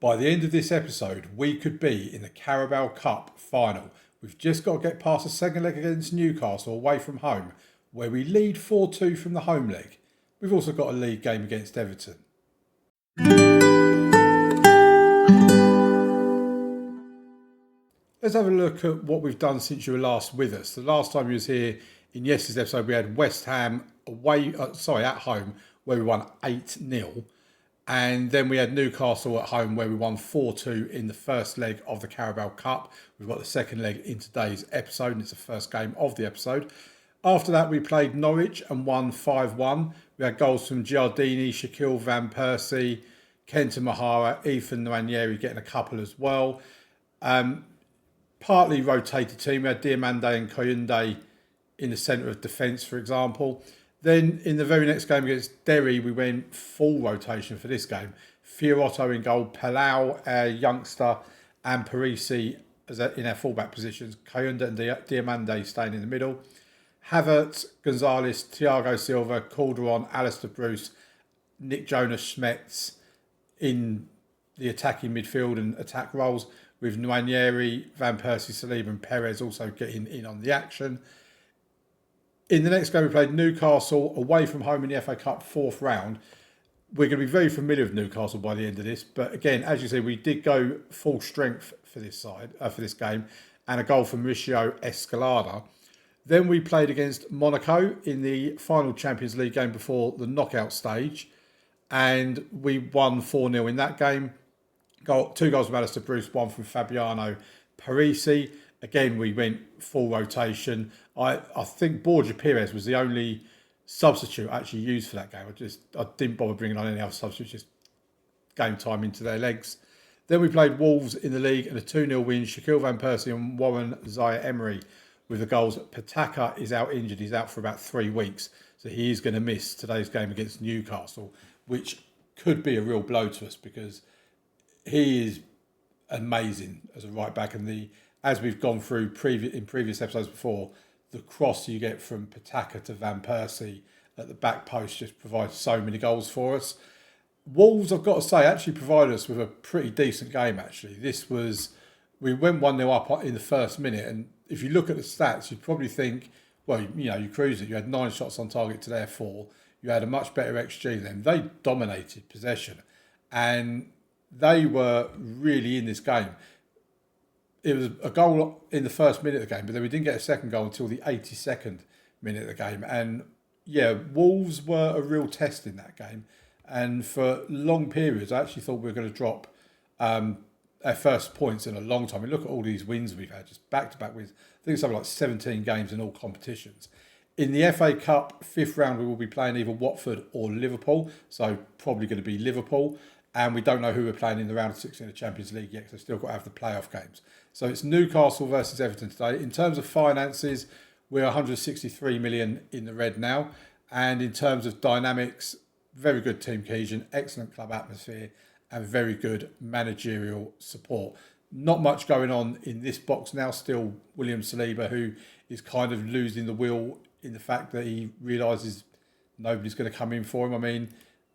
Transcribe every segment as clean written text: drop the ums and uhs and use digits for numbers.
By the end of this episode, we could be in the Carabao Cup final. We've just got to get past the second leg against Newcastle away from home, where we lead 4-2 from the home leg. We've also got a league game against Everton. Let's have a look at what we've done since you were last with us. The last time you was here in yesterday's episode, we had West Ham at home, where we won 8-0. And then we had Newcastle at home, where we won 4-2 in the first leg of the Carabao Cup. We've got the second leg in today's episode, and it's the first game of the episode. After that, we played Norwich and won 5-1. We had goals from Giardini, Shaquille Van Persie, Kenta Mahara, Ethan Nwaneri getting a couple as well. Partly rotated team. We had Diomande and Koyunde in the centre of defence, for example. Then in the very next game against Derry, we went full rotation for this game. Fiorotto in goal, Palau, our youngster, and Parisi in our fullback positions. Koyunde and Diomande staying in the middle. Havertz, Gonzalez, Thiago Silva, Calderon, Alistair Bruce, Nick Jonas-Schmetz in the attacking midfield and attack roles, with Nwaneri, Van Persie, Saliba and Perez also getting in on the action. In the next game, we played Newcastle away from home in the FA Cup fourth round. We're going to be very familiar with Newcastle by the end of this. But again, as you see, we did go full strength for this game, and a goal from Mauricio Escalada. Then we played against Monaco in the final Champions League game before the knockout stage, and we won 4-0 in that game. 2 goals from Alistair Bruce, 1 from Fabiano Parisi. Again, we went full rotation. I think Borja Pires was the only substitute actually used for that game. I didn't bother bringing on any other substitutes, just game time into their legs. Then we played Wolves in the league and a 2-0 win. Shaquille Van Persie and Warren Zaire-Emery with the goals. Pataka is out injured. He's out for about 3 weeks. So he is going to miss today's game against Newcastle, which could be a real blow to us because he is amazing as a right back. And as we've gone through in previous episodes before, the cross you get from Pataka to Van Persie at the back post just provides so many goals for us. Wolves, I've got to say, actually provided us with a pretty decent game, actually. We went 1-0 up in the first minute, and if you look at the stats, you'd probably think, well, you cruised it. You had 9 shots on target to their 4. You had a much better XG than them. They dominated possession, and they were really in this game. It was a goal in the first minute of the game, but then we didn't get a second goal until the 82nd minute of the game. And yeah, Wolves were a real test in that game. And for long periods, I actually thought we were going to drop our first points in a long time. I mean, look at all these wins we've had, just back-to-back wins. I think it's something like 17 games in all competitions. In the FA Cup 5th round, we will be playing either Watford or Liverpool. So probably going to be Liverpool. And we don't know who we're playing in the round of 16 of the Champions League yet, because we've still got to have the playoff games. So it's Newcastle versus Everton today. In terms of finances, we're 163 million in the red now. And in terms of dynamics, very good team cohesion, excellent club atmosphere, and very good managerial support. Not much going on in this box now. Still William Saliba, who is kind of losing the will in the fact that he realises nobody's going to come in for him. I mean,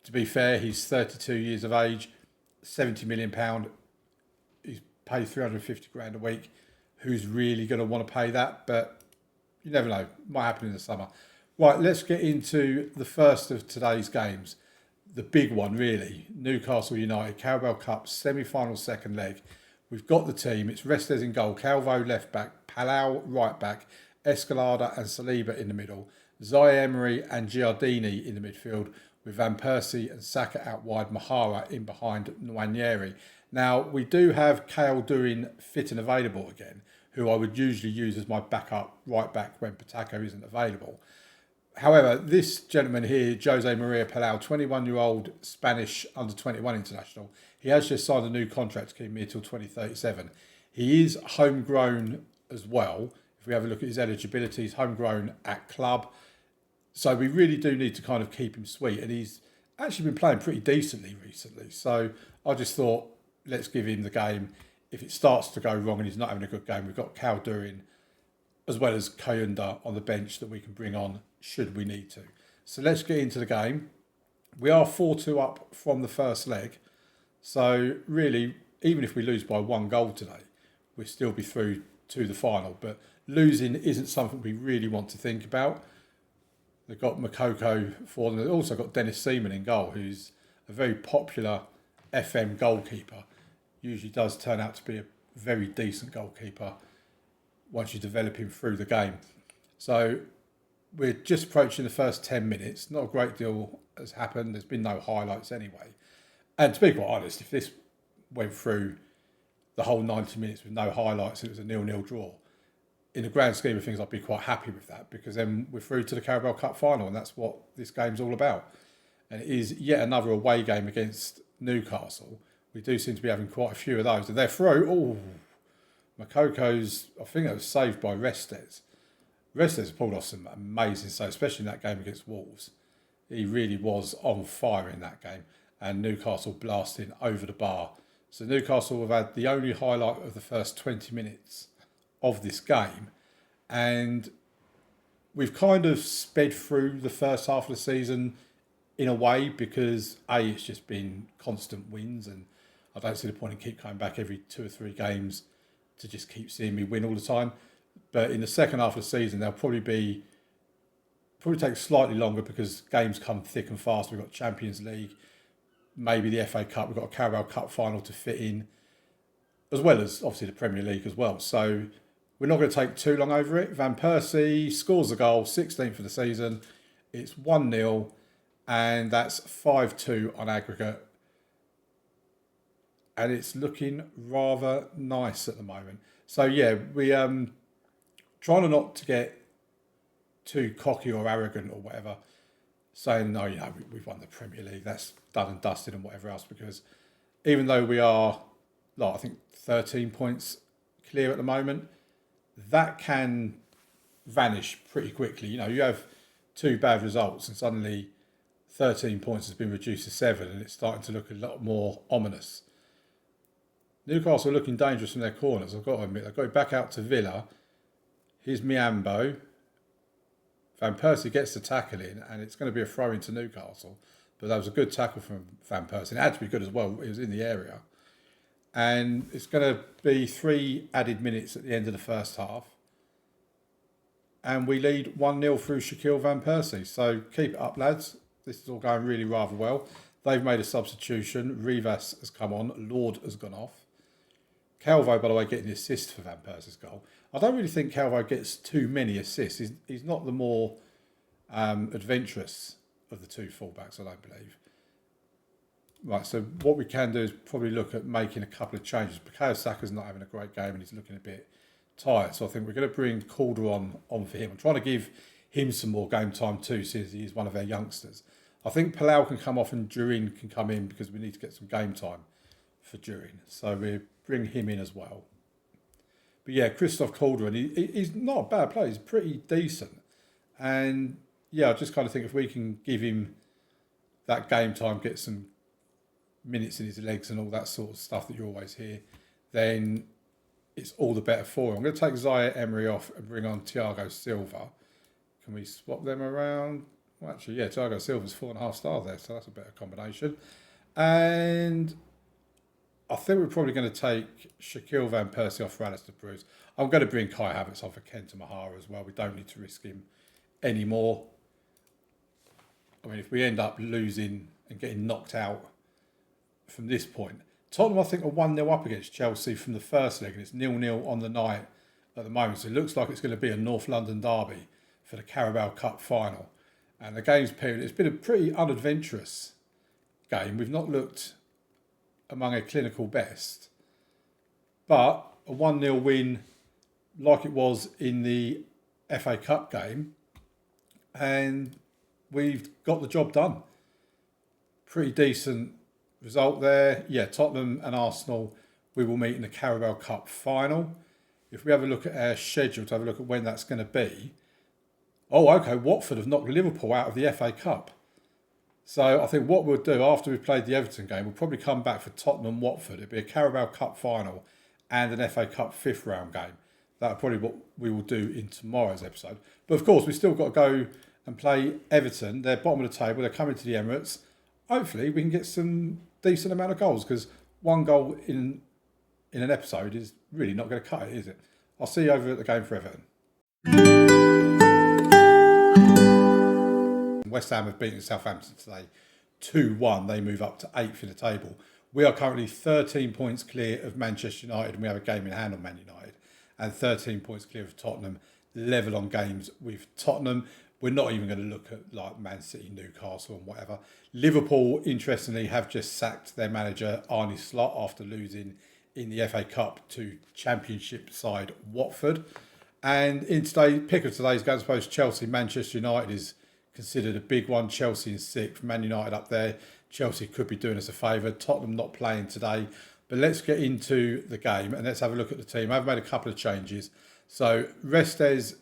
to be fair, he's 32 years of age, £70 million. He's paid 350 grand a week. Who's really going to want to pay that? But you never know. Might happen in the summer. Right, let's get into the first of today's games. The big one, really. Newcastle United, Carabao Cup, semi-final second leg. We've got the team. It's Restes in goal, Calvo left back, Palau right back, Escalada and Saliba in the middle, Zaire-Emery and Giardini in the midfield, with Van Persie and Saka out wide, Mahara in behind Nwaneri. Now, we do have Kale Durin fit and available again, who I would usually use as my backup right back when Patako isn't available. However, this gentleman here, Jose Maria Palau, 21-year-old Spanish under-21 international, he has just signed a new contract to keep him here till 2037. He is homegrown as well. If we have a look at his eligibility, he's homegrown at club. So we really do need to kind of keep him sweet. And he's actually been playing pretty decently recently. So I just thought, let's give him the game. If it starts to go wrong and he's not having a good game, we've got Cal Durin as well as Kayunda on the bench that we can bring on should we need to. So let's get into the game. We are 4-2 up from the first leg. So really, even if we lose by 1 goal today, we'll still be through to the final. But losing isn't something we really want to think about. They've got Makoko for them. They've also got Dennis Seaman in goal, who's a very popular FM goalkeeper. Usually does turn out to be a very decent goalkeeper once you develop him through the game. So we're just approaching the first 10 minutes. Not a great deal has happened. There's been no highlights anyway. And to be quite honest, if this went through the whole 90 minutes with no highlights and it was a 0-0 draw, in the grand scheme of things, I'd be quite happy with that, because then we're through to the Carabao Cup final, and that's what this game's all about. And it is yet another away game against Newcastle. We do seem to be having quite a few of those. And they're through. Oh, Makoko's, I think it was saved by Restes. Restes pulled off some amazing saves, especially in that game against Wolves. He really was on fire in that game. And Newcastle blasting over the bar. So Newcastle have had the only highlight of the first 20 minutes of this game, and we've kind of sped through the first half of the season in a way, because it's just been constant wins, and I don't see the point in keep coming back every 2 or 3 games to just keep seeing me win all the time. But in the second half of the season, they'll probably take slightly longer, because games come thick and fast. We've got Champions League, maybe the FA Cup, we've got a Carabao Cup final to fit in, as well as obviously the Premier League as well. So we're not going to take too long over it. Van Persie scores a goal, 16th of the season. It's 1-0, and that's 5-2 on aggregate. And it's looking rather nice at the moment. So yeah, we trying not to get too cocky or arrogant or whatever, saying, no, we've won the Premier League, that's done and dusted and whatever else, because even though we are, I think, 13 points clear at the moment, that can vanish pretty quickly. You have 2 bad results and suddenly 13 points has been reduced to 7, and it's starting to look a lot more ominous. Newcastle are looking dangerous from their corners, I've got to admit. They've got it back out to Villa. Here's Miambo. Van Persie gets the tackle in, and it's going to be a throw into Newcastle. But that was a good tackle from Van Persie. It had to be good as well. It was in the area. And it's going to be 3 added minutes at the end of the first half. And we lead 1-0 through Shaquille Van Persie. So keep it up, lads. This is all going really rather well. They've made a substitution. Rivas has come on. Lord has gone off. Calvo, by the way, getting the assist for Van Persie's goal. I don't really think Calvo gets too many assists. He's not the more adventurous of the 2 fullbacks, I don't believe. Right, so what we can do is probably look at making a couple of changes. Bukayo Saka's not having a great game and he's looking a bit tired. So I think we're going to bring Calder on for him. I'm trying to give him some more game time too, since he's one of our youngsters. I think Palau can come off and Durin can come in, because we need to get some game time for Durin. So we bring him in as well. But yeah, Christoph Calder, and he's not a bad player. He's pretty decent. And yeah, I just kind of think if we can give him that game time, get some minutes in his legs and all that sort of stuff that you always hear, then it's all the better for him. I'm going to take Zaire Emery off and bring on Thiago Silva. Can we swap them around? Well, actually, yeah, Thiago Silva's 4.5 stars there, so that's a better combination. And I think we're probably going to take Shaquille Van Persie off for Alistair Bruce. I'm going to bring Kai Havertz on for Kenta Mahara as well. We don't need to risk him anymore. I mean, if we end up losing and getting knocked out from this point, Tottenham, I think, are 1-0 up against Chelsea from the first leg, and it's 0-0 on the night at the moment. So it looks like it's going to be a North London derby for the Carabao Cup final. And the game's period, it's been a pretty unadventurous game. We've not looked among a clinical best, but a 1-0 win like it was in the FA Cup game, and we've got the job done. Pretty decent result there. Yeah, Tottenham and Arsenal, we will meet in the Carabao Cup final. If we have a look at our schedule, to have a look at when that's going to be. Oh, okay, Watford have knocked Liverpool out of the FA Cup. So I think what we'll do after we've played the Everton game, we'll probably come back for Tottenham and Watford. It'll be a Carabao Cup final and an FA Cup 5th round game. That's probably what we will do in tomorrow's episode. But of course, we've still got to go and play Everton. They're bottom of the table. They're coming to the Emirates. Hopefully, we can get some decent amount of goals, because one goal in an episode is really not going to cut it, is it? I'll see you over at the game for Everton. West Ham have beaten Southampton today 2-1. They move up to 8th in the table. We are currently 13 points clear of Manchester United, and we have a game in hand on Man United, and 13 points clear of Tottenham, level on games with Tottenham. We're not even going to look at like Man City, Newcastle and whatever. Liverpool, interestingly, have just sacked their manager Arne Slot after losing in the FA Cup to Championship side Watford. And in pick of today's game, I suppose Chelsea, Manchester United is considered a big one. Chelsea in 6th, Man United up there. Chelsea could be doing us a favour. Tottenham not playing today. But let's get into the game and let's have a look at the team. I've made a couple of changes. So Restes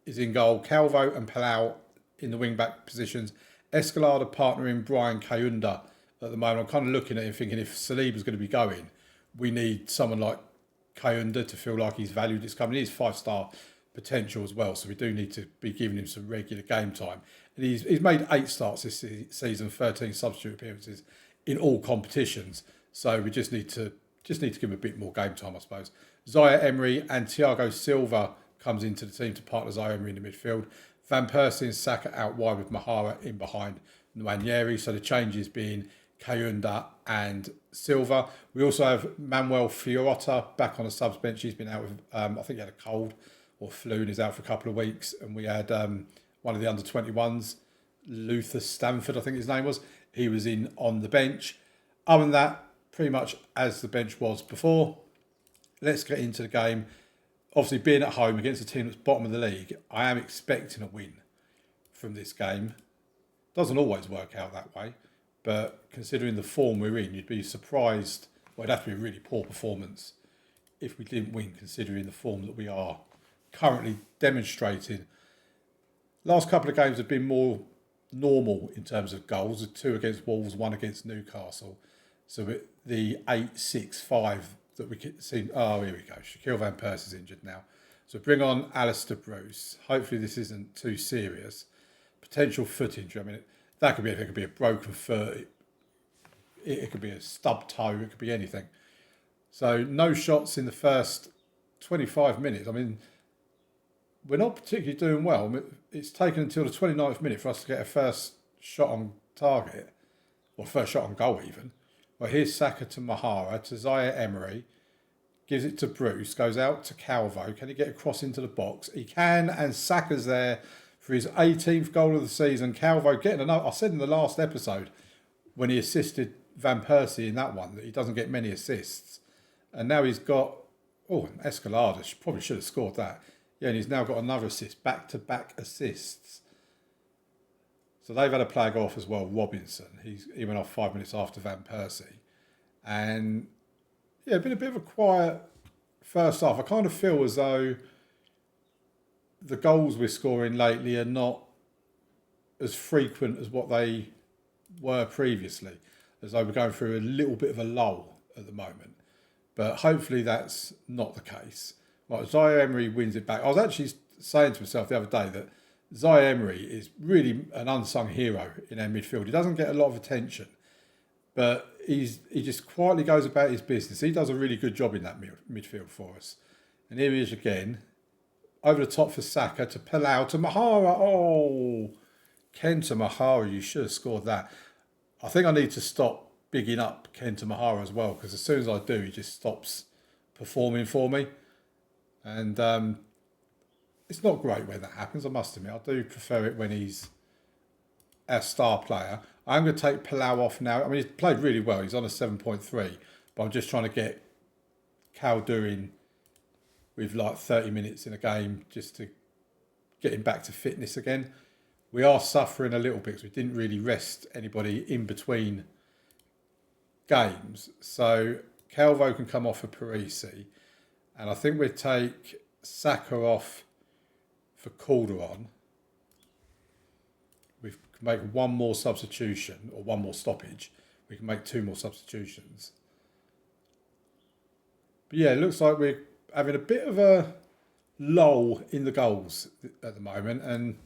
is in goal. Calvo and Palau in the wing-back positions. Escalada partnering Brian Kayunda at the moment. I'm kind of looking at him thinking if Saliba's going to be going, we need someone like Kayunda to feel like he's valued this coming. He's 5-star potential as well, so we do need to be giving him some regular game time. And he's made 8 starts this season, 13 substitute appearances in all competitions. So we just need to give him a bit more game time, I suppose. Zaire Emery and Thiago Silva comes into the team to partner Zaire Emery in the midfield. Van Persie and Saka out wide with Mahara in behind Nwaneri. So the changes being Kayunda and Silva. We also have Manuel Fiorota back on the subs bench. He's been out with, I think he had a cold or flu and is out for a couple of weeks. And we had one of the under-21s, Luther Stanford, I think his name was. He was in on the bench. Other than that, pretty much as the bench was before. Let's get into the game. Obviously, being at home against a team that's bottom of the league, I am expecting a win from this game. Doesn't always work out that way, but considering the form we're in, you'd be surprised. Well, it'd have to be a really poor performance if we didn't win, considering the form that we are currently demonstrating. Last couple of games have been more normal in terms of goals. 2 against Wolves, 1 against Newcastle. So the 8-6-5 that we can see. Oh, here we go. Shaquille Van Persie's injured now. So bring on Alistair Bruce. Hopefully this isn't too serious. Potential foot injury. I mean, that could be anything. It could be a broken foot. It could be a stub toe. It could be anything. So no shots in the first 25 minutes. I mean, we're not particularly doing well. I mean, it's taken until the 29th minute for us to get a first shot on target, or first shot on goal even. Well, here's Saka to Mahara, to Zaire Emery, gives it to Bruce, goes out to Calvo. Can he get across into the box? He can, and Saka's there for his 18th goal of the season. Calvo getting another. I said in the last episode when he assisted Van Persie in that one that he doesn't get many assists. And now he's got, Escalada probably should have scored that. Yeah, and he's now got another assist, back-to-back assists. So they've had a player go off as well, Robinson. He went off 5 minutes after Van Persie. And, yeah, been a bit of a quiet first half. I kind of feel as though the goals we're scoring lately are not as frequent as what they were previously. As though we're going through a little bit of a lull at the moment. But hopefully that's not the case. Like Zaire Emery wins it back. I was actually saying to myself the other day that Zaire Emery is really an unsung hero in our midfield. He doesn't get a lot of attention, but he just quietly goes about his business. He does a really good job in that midfield for us. And here he is again, over the top for Saka, to Palau, to Mahara. Oh, Kenta Mahara, you should have scored that. I think I need to stop bigging up Kenta Mahara as well, because as soon as I do, he just stops performing for me. And it's not great when that happens, I must admit. I do prefer it when he's our star player. I'm going to take Palau off now. I mean, he's played really well. He's on a 7.3, but I'm just trying to get Caldo in with like 30 minutes in a game just to get him back to fitness again. We are suffering a little bit because we didn't really rest anybody in between games. So Calvo can come off for Parisi. And I think we'd take Saka off for Calderon. We can make one more substitution or one more stoppage. We can make 2 more substitutions. But yeah, it looks like we're having a bit of a lull in the goals at the moment. And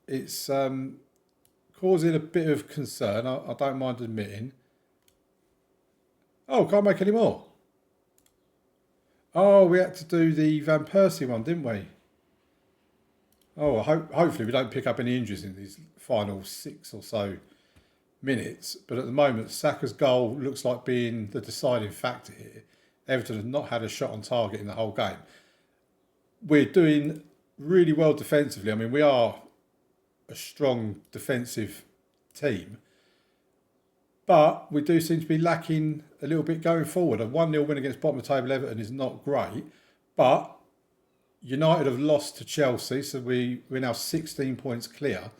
it's causing a bit of concern. I don't mind admitting. Oh, can't make any more. Oh, we had to do the Van Persie one, didn't we? Oh, hopefully we don't pick up any injuries in these final 6 or so minutes. But at the moment, Saka's goal looks like being the deciding factor here. Everton have not had a shot on target in the whole game. We're doing really well defensively. I mean, we are a strong defensive team. But we do seem to be lacking a little bit going forward. A 1-0 win against bottom of the table Everton is not great. But United have lost to Chelsea, so we're now 16 points clear.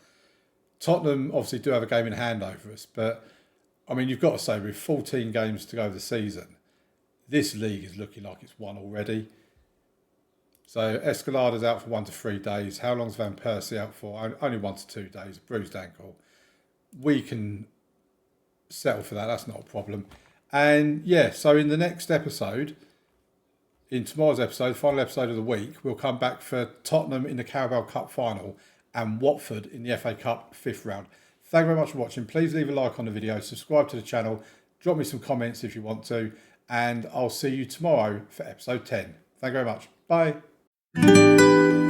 Tottenham obviously do have a game in hand over us, but I mean, you've got to say, with 14 games to go this season, this league is looking like it's won already. So Escalada's out for 1 to 3 days. How long's Van Persie out for? Only 1 to 2 days, bruised ankle. We can settle for that, that's not a problem. And yeah, so in the next episode, in tomorrow's episode, final episode of the week, we'll come back for Tottenham in the Carabao Cup final and Watford in the FA Cup 5th round. Thank you very much for watching. Please leave a like on the video, subscribe to the channel, drop me some comments if you want to, and I'll see you tomorrow for episode 10. Thank you very much. Bye.